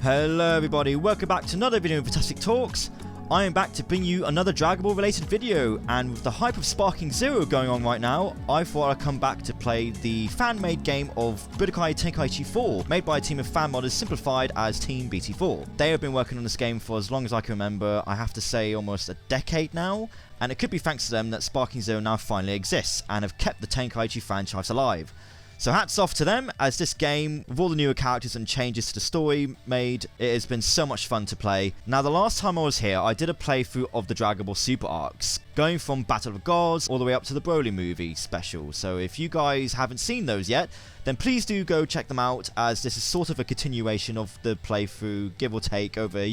Hello everybody, welcome back to another video in Fantastic Talks. I am back to bring you another Dragon Ball related video, and with the hype of Sparking Zero going on right now, I thought I'd come back to play the fan-made game of Budokai Tenkaichi 4, made by a team of fan modders simplified as Team BT4. They have been working on this game for as long as I can remember, I have to say almost a decade now, and it could be thanks to them that Sparking Zero now finally exists, and have kept the Tenkaichi franchise alive. So hats off to them, as this game, with all the newer characters and changes to the story made, it has been so much fun to play. Now the last time I was here, I did a playthrough of the DragonBall Super arcs, going from Battle of the Gods all the way up to the Broly movie special. So if you guys haven't seen those yet, then please do go check them out, as this is sort of a continuation of the playthrough, give or take, over a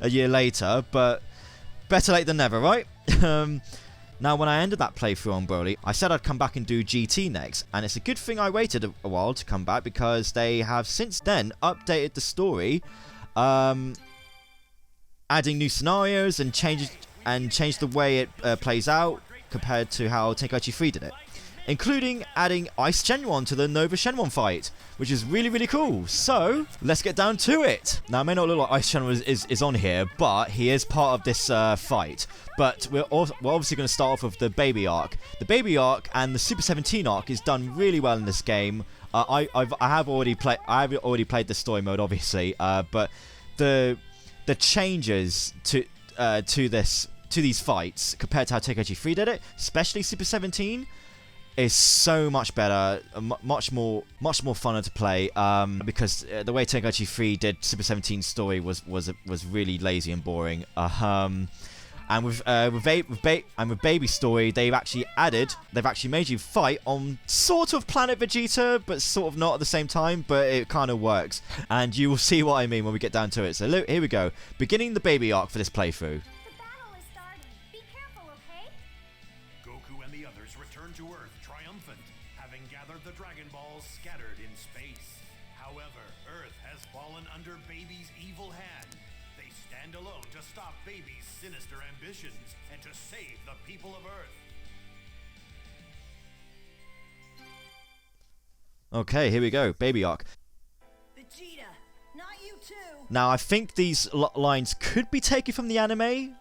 year later, but better late than never, right? Now, when I ended that playthrough on Broly, I said I'd come back and do GT next, and it's a good thing I waited a while to come back, because they have since then updated the story, adding new scenarios and changed the way it plays out compared to how Tenkaichi 3 did it, including adding Ice Shenron to the Nova Shenron fight, which is really, really cool. So, let's get down to it. Now, it may not look like Ice Shenron is on here, but he is part of this fight. But we're obviously going to start off with the Baby arc. The Baby arc and the Super 17 arc is done really well in this game. I have already played the story mode, obviously, but the changes to these fights compared to how Tenkaichi 3 did it, especially Super 17, is so much better, much more funner to play, because the way Tenkaichi 3 did Super 17's story was really lazy and boring. And with Baby's story, they've actually made you fight on sort of Planet Vegeta, but sort of not at the same time, but it kind of works. And you will see what I mean when we get down to it. So here we go, beginning the Baby arc for this playthrough. The battle is starting. Be careful, okay? Goku and the others return to Earth triumphant, having gathered the Dragon Balls scattered in space. However, Earth has fallen under Baby's evil hand. They stand alone to stop Baby's sinister ambitions and to save the people of Earth. Okay, here we go, Baby arc. Vegeta, not you too. Now, I think these lines could be taken from the anime.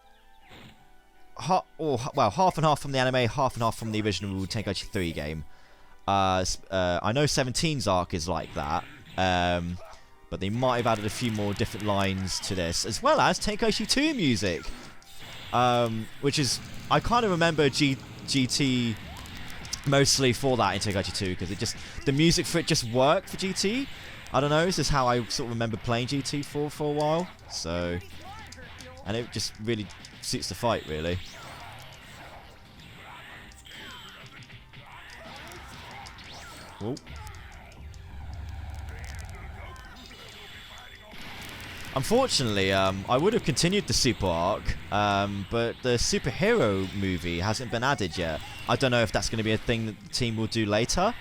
Half and half from the anime, half and half from the original Tenkaichi 3 game. I know 17's arc is like that, but they might have added a few more different lines to this, as well as Tenkaichi 2 music, which is, I kind of remember GT mostly for that in Tenkaichi 2, because the music for it just worked for GT. I don't know, this is how I sort of remember playing GT for a while, so, and it just really suits the fight, really. Ooh. Unfortunately, I would have continued the Super arc, but the superhero movie hasn't been added yet. I don't know if that's going to be a thing that the team will do later.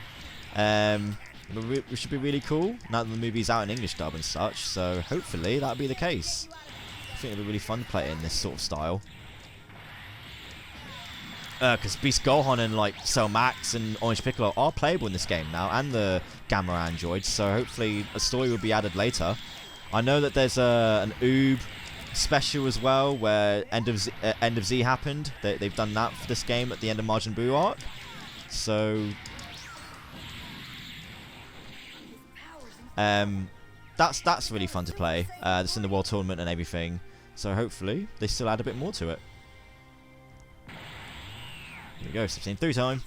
Which should be really cool now that the movie's out in English dub and such, so hopefully that'll be the case. I think it'll be really fun to play it in this sort of style. Because Beast Gohan and like Cell Max and Orange Piccolo are playable in this game now, and the Gamma androids, so hopefully a story will be added later. I know that there's an Oob special as well, where End of Z happened. They've done that for this game at the end of Majin Buu arc. So that's really fun to play. It's in the World Tournament and everything. So hopefully they still add a bit more to it. Here we go, 16-3 time.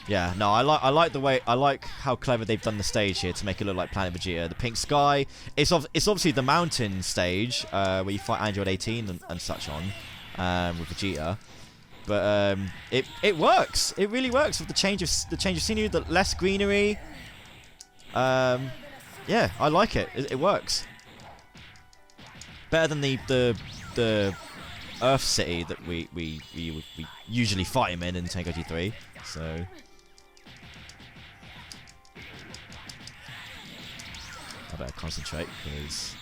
Yeah, no, I like how clever they've done the stage here to make it look like Planet Vegeta. The pink sky, it's obviously the mountain stage where you fight Android 18 and such on with Vegeta, but it works. It really works with the change of scenery, the less greenery. Yeah, I like it. It works better than the Earth City that we usually fight him in Tenkaichi 3. So I better concentrate, because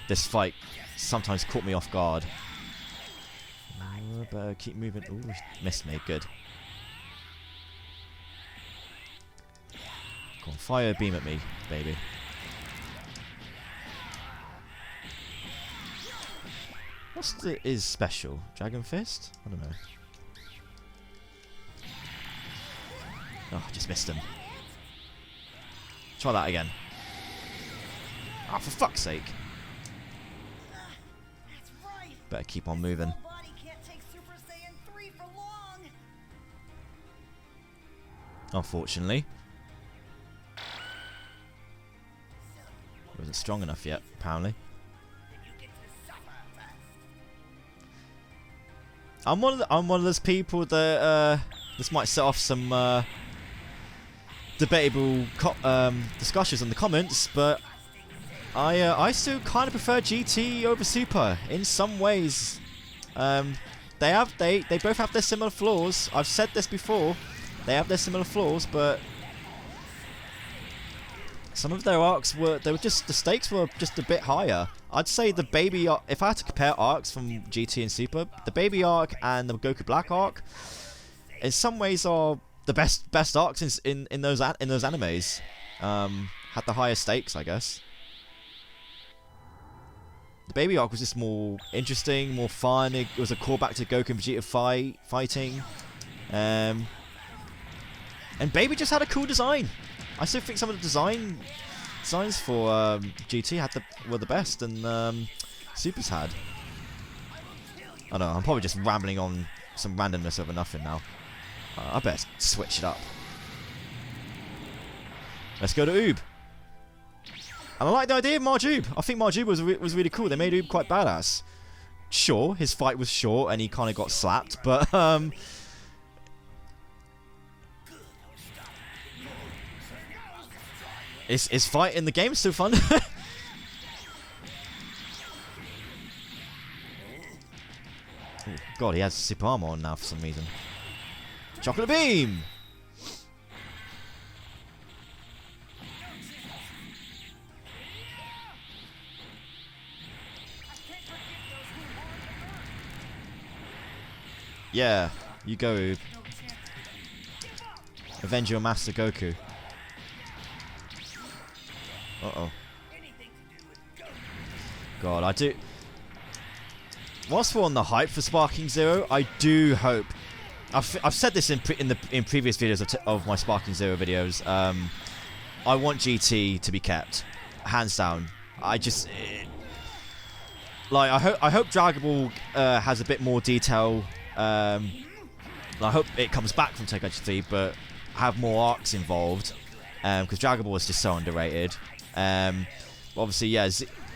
this fight sometimes caught me off guard. I better keep moving. Ooh, missed me. Good. Come on, fire a beam at me, baby. is special? Dragon Fist? I don't know. Oh, I just missed him. Try that again. Oh, for fuck's sake. That's right. Better keep on moving. Body can't take Super Saiyan 3 for long. Unfortunately. Wasn't strong enough yet, apparently. I'm one of those people that this might set off some debatable discussions in the comments, but I still kind of prefer GT over Super in some ways. They both have their similar flaws. I've said this before. They have their similar flaws, but some of their arcs the stakes were just a bit higher. I'd say the baby arc, if I had to compare arcs from GT and Super, the baby arc and the Goku Black arc, in some ways are the best arcs in those animes. Had the higher stakes, I guess. The baby arc was just more interesting, more fun. It was a callback to Goku and Vegeta fighting. And baby just had a cool design. I still think some of the designs for GT were the best, and Super's had. I don't know, I'm probably just rambling on some randomness over nothing now. I better switch it up. Let's go to Oob. And I like the idea of Marjoob. I think Marjoob was really cool. They made Oob quite badass. Sure, his fight was short and he kind of got slapped, but his fight in the game is still fun. Oh, God, he has super armor on now for some reason. Chocolate beam. Yeah, you go, Oob. Avenge your master Goku. Uh-oh. God, I do... Whilst we're on the hype for Sparking Zero, I do hope... I've said this in previous videos of my Sparking Zero videos. I want GT to be kept. Hands down. I just... like, I hope Dragon Ball has a bit more detail. I hope it comes back from Tenkaichi 3, but have more arcs involved. Because Dragon Ball is just so underrated. Obviously, yeah,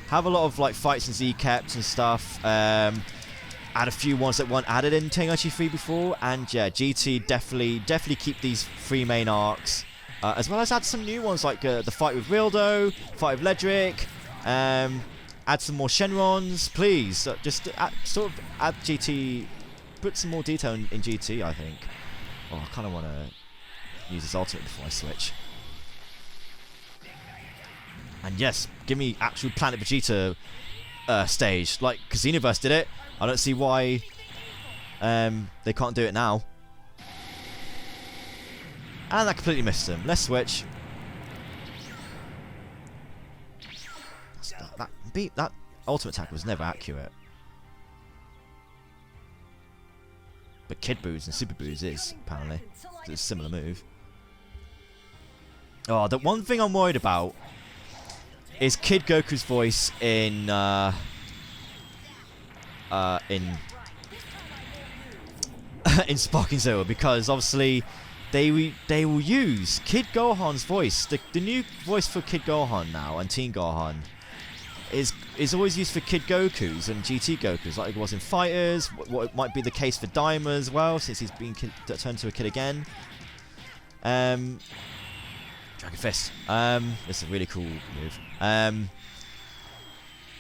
have a lot of like fights and Z-Kept and stuff. Add a few ones that weren't added in Tenkaichi 3 before, and yeah, GT definitely keep these 3 main arcs, as well as add some new ones like the fight with Rildo, fight with Ledric. Add some more Shenrons, please. Just sort of add GT, put some more detail in GT. I think. Oh, I kind of want to use this ultimate before I switch. And yes, give me actual Planet Vegeta stage. Like, Xenoverse did it. I don't see why they can't do it now. And I completely missed him. Let's switch. That ultimate attack was never accurate. But Kid Boo's and Super Boo's is, apparently. It's a similar move. Oh, the one thing I'm worried about is Kid Goku's voice in Sparking Zero, because obviously they will use Kid Gohan's voice. The new voice for Kid Gohan now and Teen Gohan is always used for Kid Gokus and GT Gokus, like it was in Fighters. What might be the case for Daima as well, since he's been turned to a kid again. Dragon Fist. This is a really cool move. And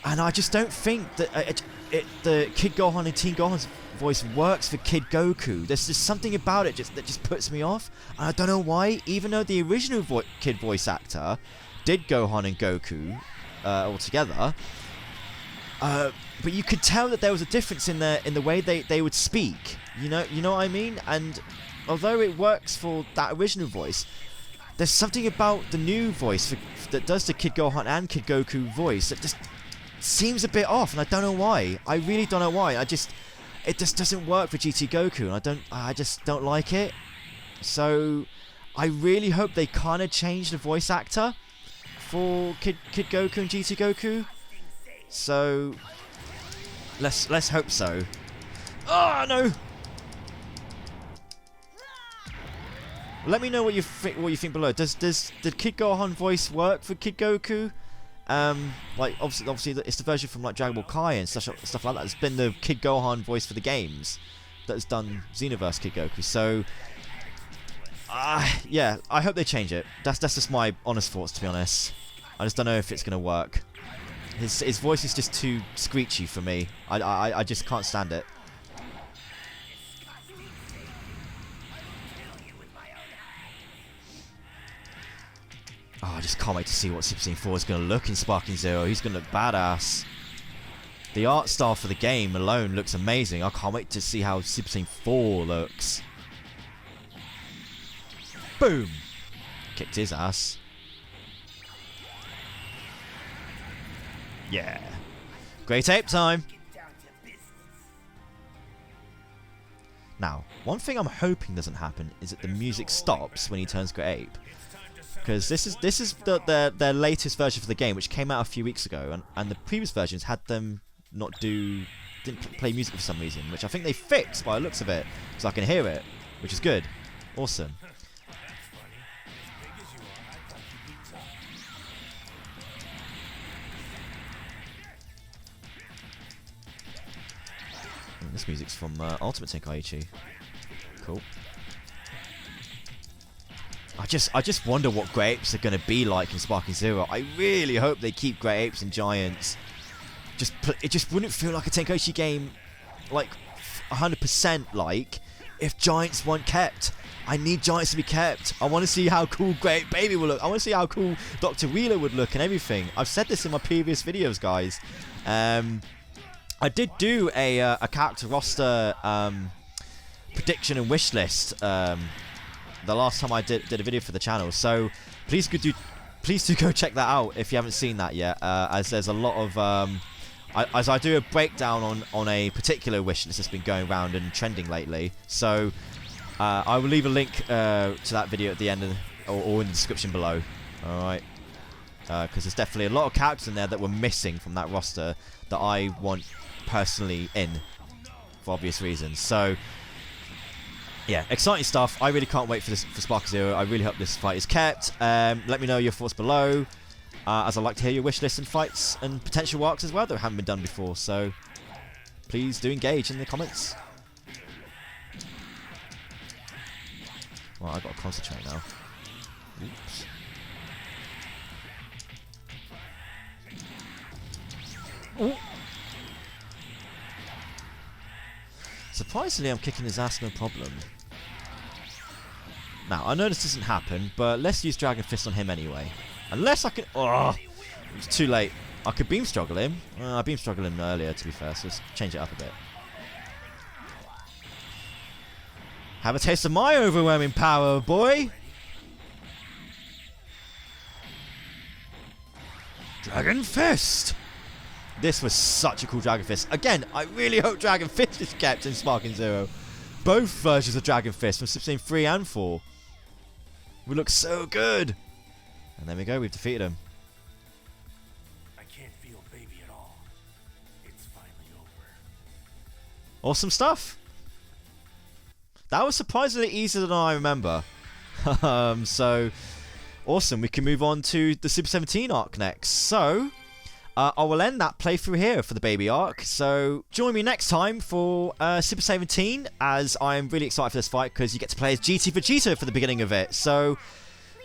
I just don't think that the Kid Gohan and Teen Gohan's voice works for Kid Goku. There's just something about it that just puts me off. And I don't know why, even though the original Kid voice actor did Gohan and Goku all together. But you could tell that there was a difference in the way they would speak. You know what I mean? And although it works for that original voice, there's something about the new voice that does the Kid Gohan and Kid Goku voice that just seems a bit off, and I don't know why. I really don't know why. It just doesn't work for GT Goku, and I just don't like it. So I really hope they kind of change the voice actor for Kid Goku and GT Goku. So let's hope so. Oh no! Let me know what you think below. Did Kid Gohan voice work for Kid Goku? Like obviously it's the version from like Dragon Ball Kai and stuff like that. It's been the Kid Gohan voice for the games that has done Xenoverse Kid Goku. So yeah, I hope they change it. That's just my honest thoughts, to be honest. I just don't know if it's gonna work. His voice is just too screechy for me. I just can't stand it. Oh, I just can't wait to see what Super Saiyan 4 is going to look in Sparking Zero. He's going to look badass. The art style for the game alone looks amazing. I can't wait to see how Super Saiyan 4 looks. Boom! Kicked his ass. Yeah. Great ape time! Now, one thing I'm hoping doesn't happen is that the music stops when he turns Great Ape. Because this is their latest version for the game, which came out a few weeks ago, and the previous versions had them didn't play music for some reason, which I think they fixed by the looks of it, so I can hear it, which is good, awesome. This music's from Ultimate Tenkaichi. Cool. I just wonder what Great Apes are going to be like in Sparking Zero. I really hope they keep Great Apes and Giants. It just wouldn't feel like a Tenkaichi game, like 100% like, if Giants weren't kept. I need Giants to be kept. I want to see how cool Great Ape Baby will look. I want to see how cool Dr. Wheeler would look and everything. I've said this in my previous videos, guys. I did do a character roster prediction and wish list the last time I did a video for the channel, so please do go check that out if you haven't seen that yet, as there's a lot of as I do a breakdown on a particular wish list that's been going around and trending lately. So I will leave a link to that video at the end or in the description below. Alright, because there's definitely a lot of characters in there that were missing from that roster that I want personally in, for obvious reasons. So yeah, exciting stuff. I really can't wait for Sparking Zero. I really hope this fight is kept. Let me know your thoughts below, as I'd like to hear your wish list and fights and potential arcs as well that haven't been done before. So please do engage in the comments. Well, I've got to concentrate now. Oops. Ooh. Surprisingly, I'm kicking his ass no problem. Now, I know this doesn't happen, but let's use Dragon Fist on him anyway. Unless I can... Oh, it's too late. I could beam struggle him. I beam struggled him earlier, to be fair, so let's change it up a bit. Have a taste of my overwhelming power, boy! Dragon Fist! This was such a cool Dragon Fist. Again, I really hope Dragon Fist is kept in Sparking Zero. Both versions of Dragon Fist from Super Saiyan 3 and 4 would look so good. And there we go, we've defeated him. I can't feel baby at all. It's finally over. Awesome stuff. That was surprisingly easier than I remember. So, awesome. We can move on to the Super 17 arc next. So, I will end that playthrough here for the baby arc. So, join me next time for Super 17, as I am really excited for this fight because you get to play as GT Vegeta for the beginning of it. So,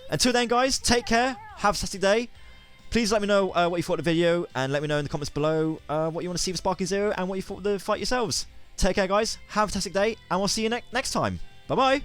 until then, guys, take care. Have a fantastic day. Please let me know what you thought of the video, and let me know in the comments below what you want to see for Sparking Zero and what you thought of the fight yourselves. Take care, guys. Have a fantastic day, and we'll see you next time. Bye-bye.